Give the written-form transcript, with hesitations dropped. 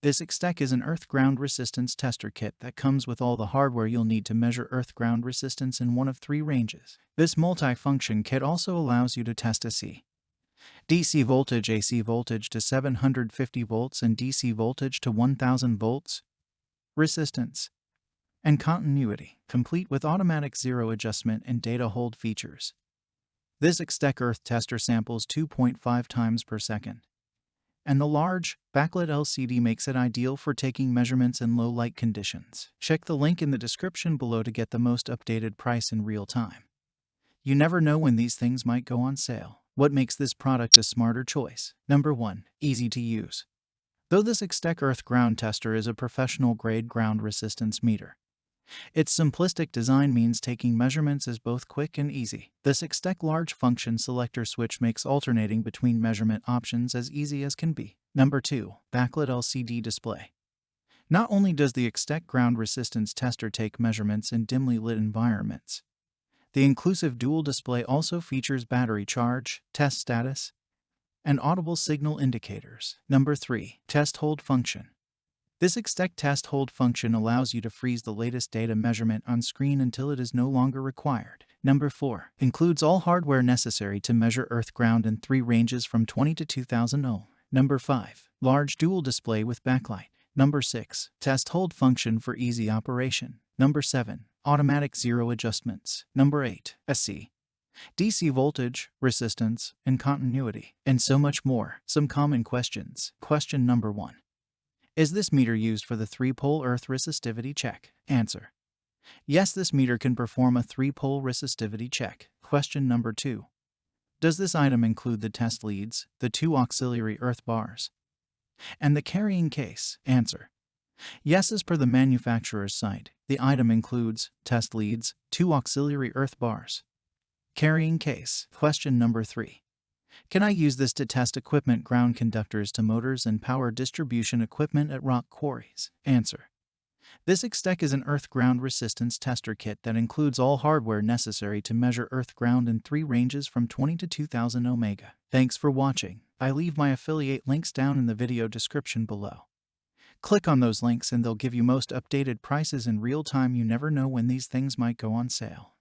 This Extech is an earth ground resistance tester kit that comes with all the hardware you'll need to measure earth ground resistance in one of three ranges. This multi-function kit also allows you to test DC voltage, AC voltage to 750 volts and DC voltage to 1000 volts, resistance, and continuity, complete with automatic zero adjustment and data hold features. This Extech earth tester samples 2.5 times per second, and the large, backlit LCD makes it ideal for taking measurements in low light conditions. Check the link in the description below to get the most updated price in real time. You never know when these things might go on sale. What makes this product a smarter choice? Number 1. Easy to use. Though this Extech earth ground tester is a professional-grade ground resistance meter, its simplistic design means taking measurements is both quick and easy. This Extech large function selector switch makes alternating between measurement options as easy as can be. Number 2. Backlit LCD display. Not only does the Extech ground resistance tester take measurements in dimly lit environments, the inclusive dual display also features battery charge, test status, and audible signal indicators. Number 3. Test hold function. This Extech test hold function allows you to freeze the latest data measurement on screen until it is no longer required. Number 4. Includes all hardware necessary to measure earth ground in three ranges from 20 to 2000 ohm. Number 5. Large dual display with backlight. Number 6. Test hold function for easy operation. Number 7. Automatic zero adjustments. Number 8. AC, DC voltage, resistance, and continuity, and so much more. Some common questions. Question number 1. Is this meter used for the 3-pole earth resistivity check? Answer: yes, this meter can perform a 3-pole resistivity check. Question number 2. Does this item include the test leads, the 2 auxiliary earth bars, and the carrying case? Answer: yes, as per the manufacturer's site, the item includes test leads, 2 auxiliary earth bars, carrying case. Question number 3. Can I use this to test equipment ground conductors to motors and power distribution equipment at rock quarries? Answer: this Extech is an earth ground resistance tester kit that includes all hardware necessary to measure earth ground in three ranges from 20 to 2000 ohmega. Thanks for watching. I leave my affiliate links down in the video description below. Click on those links and they'll give you most updated prices in real time. You never know when these things might go on sale.